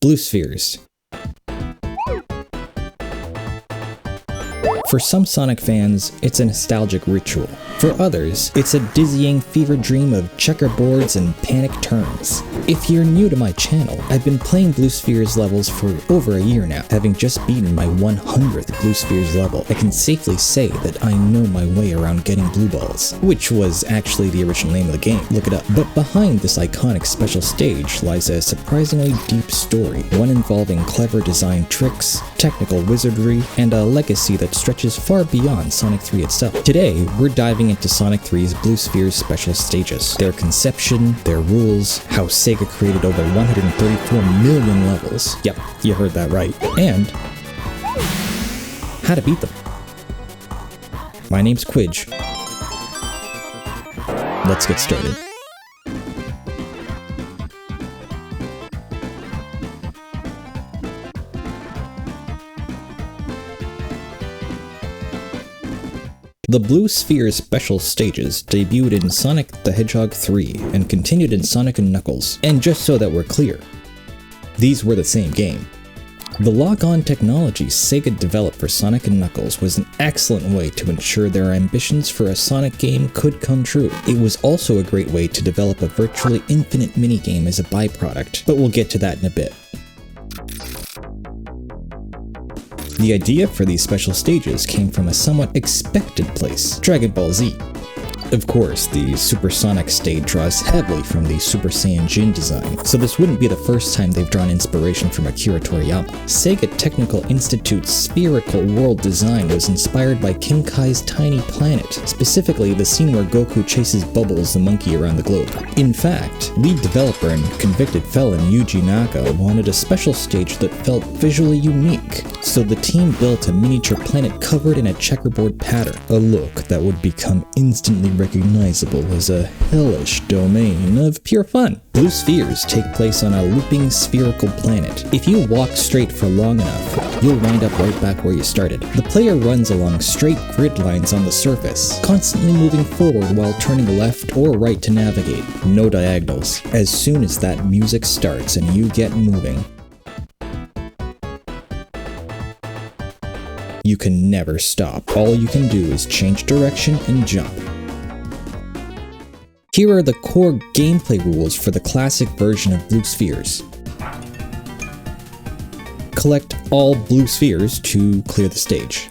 Blue spheres. For some Sonic fans, it's a nostalgic ritual. For others, it's a dizzying fever dream of checkerboards and panic turns. If you're new to my channel, I've been playing Blue Spheres levels for over a year now. Having just beaten my 100th Blue Spheres level, I can safely say that I know my way around getting blue balls, which was actually the original name of the game. Look it up. But behind this iconic special stage lies a surprisingly deep story, one involving clever design tricks, technical wizardry, and a legacy that stretches far beyond Sonic 3 itself. Today, we're diving into Sonic 3's Blue Spheres special stages, their conception, their rules, how Sega created over 134 million levels. Yep, you heard that right. And how to beat them. My name's Quidge. Let's get started. The Blue Spheres special stages debuted in Sonic the Hedgehog 3 and continued in Sonic & Knuckles. And just so that we're clear, these were the same game. The lock-on technology Sega developed for Sonic & Knuckles was an excellent way to ensure their ambitions for a Sonic game could come true. It was also a great way to develop a virtually infinite minigame as a byproduct, but we'll get to that in a bit. The idea for these special stages came from a somewhat expected place, Dragon Ball Z. Of course, the Supersonic stage draws heavily from the Super Saiyan Jin design, so this wouldn't be the first time they've drawn inspiration from Akira Toriyama. Sega Technical Institute's spherical world design was inspired by King Kai's Tiny Planet, specifically the scene where Goku chases Bubbles the monkey around the globe. In fact, lead developer and convicted felon Yuji Naka wanted a special stage that felt visually unique, so the team built a miniature planet covered in a checkerboard pattern, a look that would become instantly recognizable as a hellish domain of pure fun. Blue spheres take place on a looping spherical planet. If you walk straight for long enough, you'll wind up right back where you started. The player runs along straight grid lines on the surface, constantly moving forward while turning left or right to navigate. No diagonals. As soon as that music starts and you get moving, you can never stop. All you can do is change direction and jump. Here are the core gameplay rules for the classic version of Blue Spheres. Collect all blue spheres to clear the stage.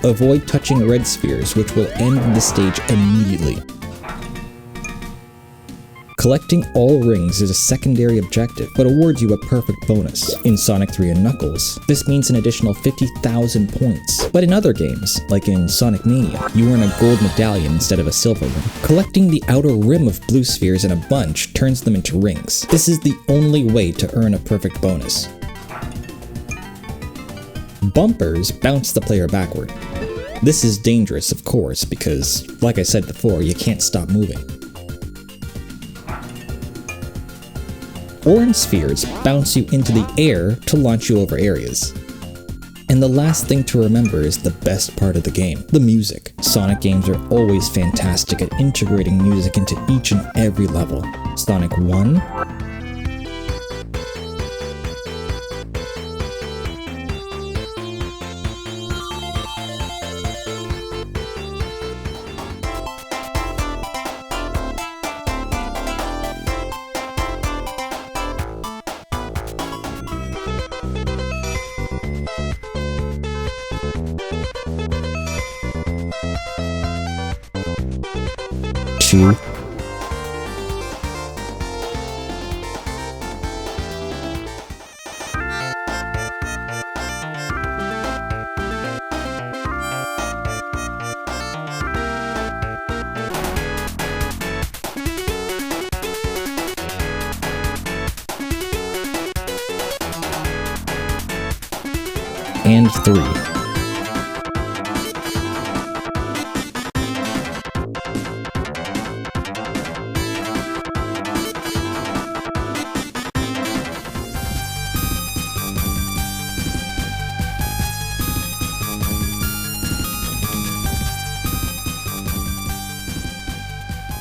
Avoid touching red spheres, which will end the stage immediately. Collecting all rings is a secondary objective, but awards you a perfect bonus. In Sonic 3 and Knuckles, this means an additional 50,000 points. But in other games, like in Sonic Mania, you earn a gold medallion instead of a silver one. Collecting the outer rim of blue spheres in a bunch turns them into rings. This is the only way to earn a perfect bonus. Bumpers bounce the player backward. This is dangerous, of course, because, like I said before, you can't stop moving. Orange spheres bounce you into the air to launch you over areas. And the last thing to remember is the best part of the game, the music. Sonic games are always fantastic at integrating music into each and every level. Sonic 1, two, and 3.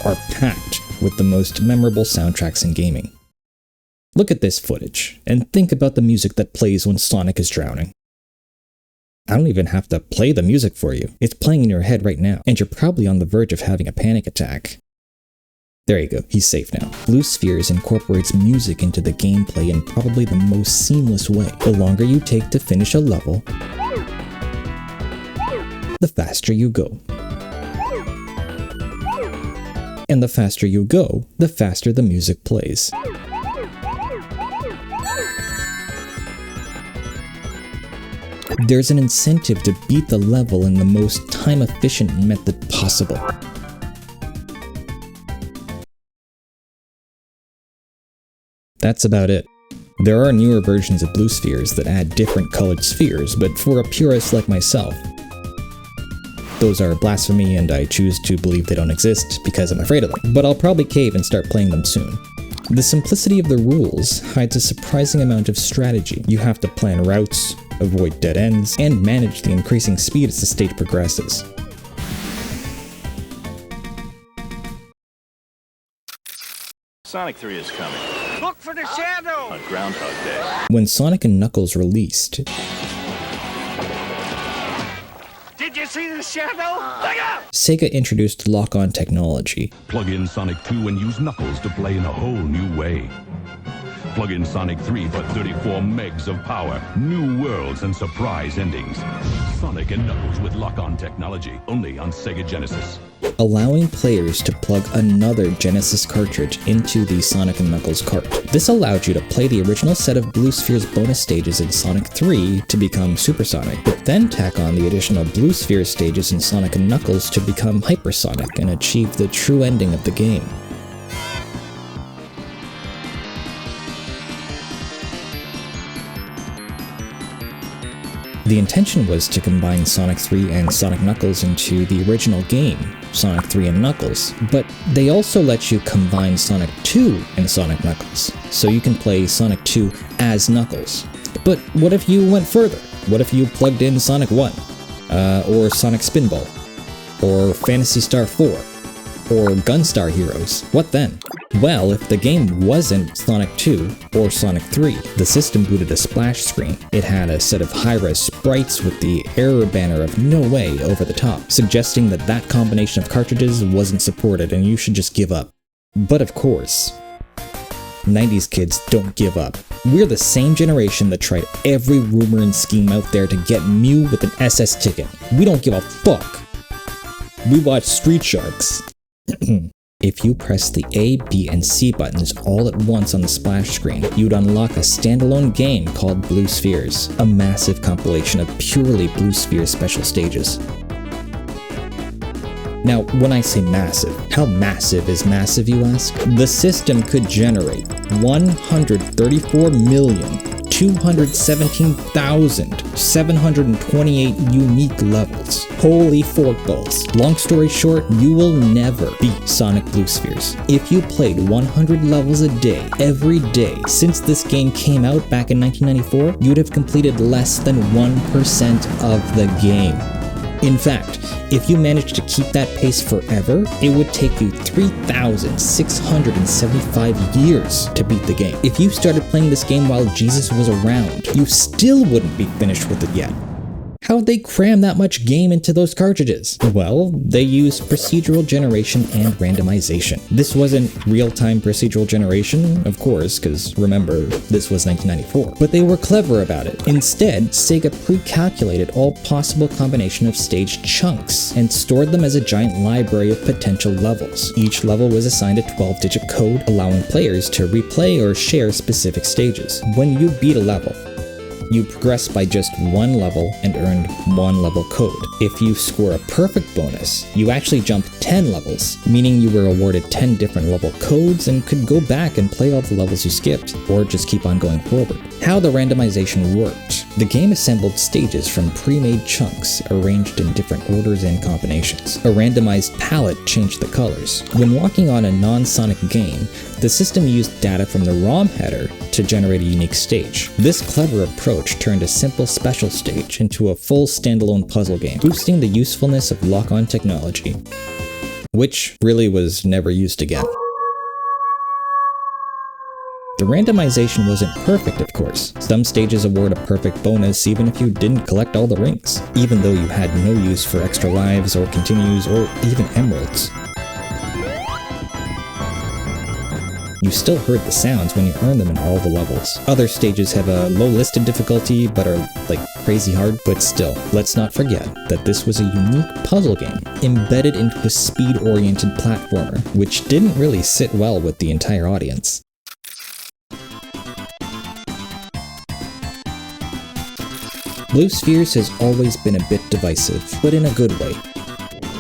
Are packed with the most memorable soundtracks in gaming. Look at this footage, and think about the music that plays when Sonic is drowning. I don't even have to play the music for you. It's playing in your head right now, and you're probably on the verge of having a panic attack. There you go, he's safe now. Blue Spheres incorporates music into the gameplay in probably the most seamless way. The longer you take to finish a level, the faster you go. And the faster you go, the faster the music plays. There's an incentive to beat the level in the most time-efficient method possible. That's about it. There are newer versions of Blue Spheres that add different colored spheres, but for a purist like myself, those are blasphemy and I choose to believe they don't exist because I'm afraid of them. But I'll probably cave and start playing them soon. The simplicity of the rules hides a surprising amount of strategy. You have to plan routes, avoid dead ends, and manage the increasing speed as the stage progresses. Sonic 3 is coming. Look for the shadow! On Groundhog Day. When Sonic and Knuckles released, Did you see the shadow? Look out! Sega introduced lock-on technology. Plug in Sonic 2 and use Knuckles to play in a whole new way. Plug in Sonic 3 for 34 megs of power, new worlds, and surprise endings. Sonic and Knuckles with lock-on technology, only on Sega Genesis. Allowing players to plug another Genesis cartridge into the Sonic & Knuckles cart. This allowed you to play the original set of Blue Spheres bonus stages in Sonic 3 to become Supersonic, but then tack on the additional Blue Sphere stages in Sonic & Knuckles to become Hypersonic and achieve the true ending of the game. The intention was to combine Sonic 3 and Sonic Knuckles into the original game, Sonic 3 and Knuckles, but they also let you combine Sonic 2 and Sonic Knuckles, so you can play Sonic 2 as Knuckles. But what if you went further? What if you plugged in Sonic 1? Or Sonic Spinball? Or Phantasy Star 4? Or Gunstar Heroes? What then? Well, if the game wasn't Sonic 2 or Sonic 3, the system booted a splash screen. It had a set of high-res sprites with the error banner of "No way" over the top, suggesting that that combination of cartridges wasn't supported and you should just give up. But of course, 90s kids don't give up. We're the same generation that tried every rumor and scheme out there to get Mew with an SS ticket. We don't give a fuck. We watch Street Sharks. If you press the A, B, and C buttons all at once on the splash screen, you'd unlock a standalone game called Blue Spheres, a massive compilation of purely Blue Sphere special stages. Now, when I say massive, how massive is massive, you ask? The system could generate 134,217,728 unique levels. Holy forkballs. Long story short, you will never beat Sonic Blue Spheres. If you played 100 levels a day, every day, since this game came out back in 1994, you'd have completed less than 1% of the game. In fact, if you managed to keep that pace forever, it would take you 3,675 years to beat the game. If you started playing this game while Jesus was around, you still wouldn't be finished with it yet. How'd they cram that much game into those cartridges? Well, they used procedural generation and randomization. This wasn't real-time procedural generation, of course, because remember, this was 1994. But they were clever about it. Instead, Sega pre-calculated all possible combination of stage chunks and stored them as a giant library of potential levels. Each level was assigned a 12-digit code, allowing players to replay or share specific stages. When you beat a level, you progress by just one level and earned one level code. If you score a perfect bonus, you actually jump 10 levels, meaning you were awarded 10 different level codes and could go back and play all the levels you skipped, or just keep on going forward. How the randomization worked. The game assembled stages from pre-made chunks arranged in different orders and combinations. A randomized palette changed the colors. When walking on a non-Sonic game, the system used data from the ROM header to generate a unique stage. This clever approach turned a simple special stage into a full standalone puzzle game, boosting the usefulness of lock-on technology, which really was never used again. The The randomization wasn't perfect, of course. Some stages award a perfect bonus even if you didn't collect all the rings, even though you had no use for extra lives or continues or even emeralds. You still heard the sounds when you earned them in all the levels. Other stages have a low listed difficulty but are like crazy hard, but still, let's not forget that this was a unique puzzle game embedded into a speed-oriented platformer, which didn't really sit well with the entire audience. Blue Spheres has always been a bit divisive, but in a good way.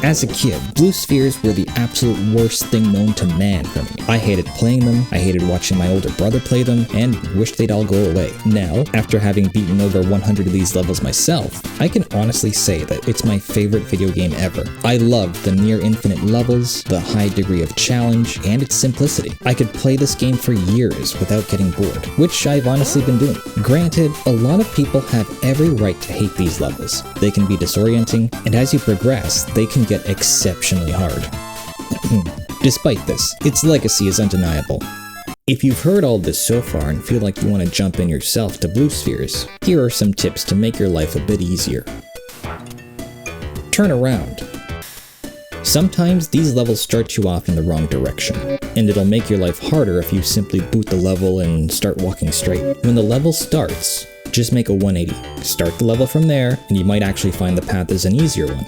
As a kid, blue spheres were the absolute worst thing known to man for me. I hated playing them, I hated watching my older brother play them, and wished they'd all go away. Now, after having beaten over 100 of these levels myself, I can honestly say that it's my favorite video game ever. I loved the near infinite levels, the high degree of challenge, and its simplicity. I could play this game for years without getting bored, which I've honestly been doing. Granted, a lot of people have every right to hate these levels. They can be disorienting, and as you progress, they can get exceptionally hard. Despite this, its legacy is undeniable. If you've heard all this so far and feel like you want to jump in yourself to blue spheres, here are some tips to make your life a bit easier. Turn around. Sometimes these levels start you off in the wrong direction, and it'll make your life harder if you simply boot the level and start walking straight. When the level starts, just make a 180. Start the level from there, and you might actually find the path is an easier one.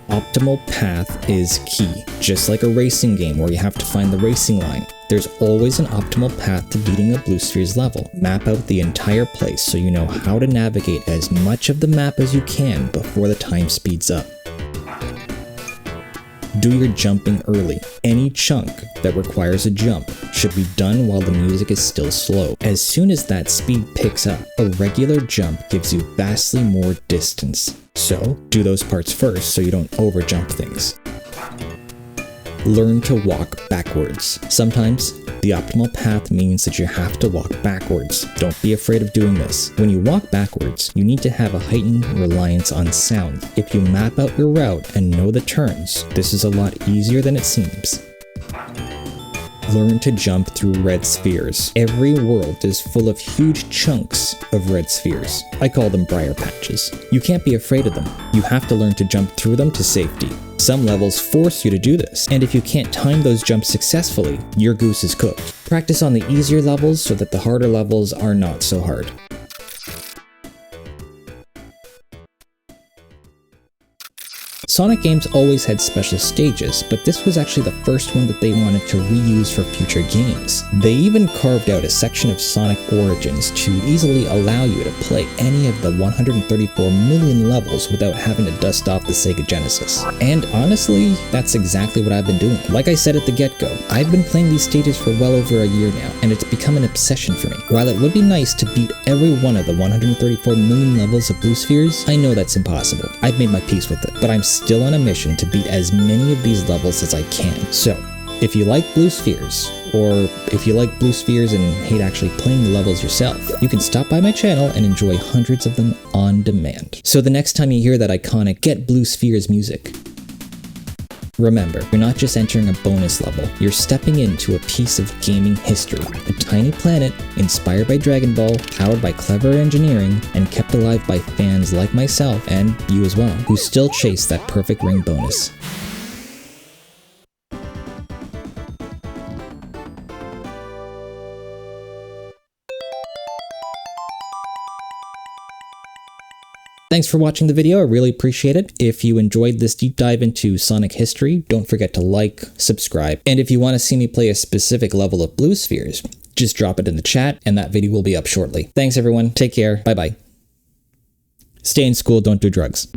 Optimal path is key, just like a racing game where you have to find the racing line. There's always an optimal path to beating a Blue Spheres level. Map out the entire place so you know how to navigate as much of the map as you can before the time speeds up. Do your jumping early. Any chunk that requires a jump should be done while the music is still slow. As soon as that speed picks up, a regular jump gives you vastly more distance. So, do those parts first so you don't overjump things. Learn to walk backwards. Sometimes, the optimal path means that you have to walk backwards. Don't be afraid of doing this. When you walk backwards, you need to have a heightened reliance on sound. If you map out your route and know the turns, this is a lot easier than it seems. Learn to jump through red spheres. Every world is full of huge chunks of red spheres. I call them briar patches. You can't be afraid of them. You have to learn to jump through them to safety. Some levels force you to do this, and if you can't time those jumps successfully, your goose is cooked. Practice on the easier levels so that the harder levels are not so hard. Sonic games always had special stages, but this was actually the first one that they wanted to reuse for future games. They even carved out a section of Sonic Origins to easily allow you to play any of the 134 million levels without having to dust off the Sega Genesis. And honestly, that's exactly what I've been doing. Like I said at the get-go, I've been playing these stages for well over a year now, and it's become an obsession for me. While it would be nice to beat every one of the 134 million levels of Blue Spheres, I know that's impossible. I've made my peace with it, but I'm still on a mission to beat as many of these levels as I can. So, if you like Blue Spheres, or if you like Blue Spheres and hate actually playing the levels yourself, you can stop by my channel and enjoy hundreds of them on demand. So the next time you hear that iconic Get Blue Spheres music, remember, you're not just entering a bonus level, you're stepping into a piece of gaming history. A tiny planet inspired by Dragon Ball, powered by clever engineering, and kept alive by fans like myself, and you as well, who still chase that perfect ring bonus. Thanks for watching the video, I really appreciate it. If you enjoyed this deep dive into Sonic history, don't forget to like, subscribe, and if you want to see me play a specific level of Blue Spheres, just drop it in the chat and that video will be up shortly. Thanks everyone, take care, bye bye. Stay in school, don't do drugs.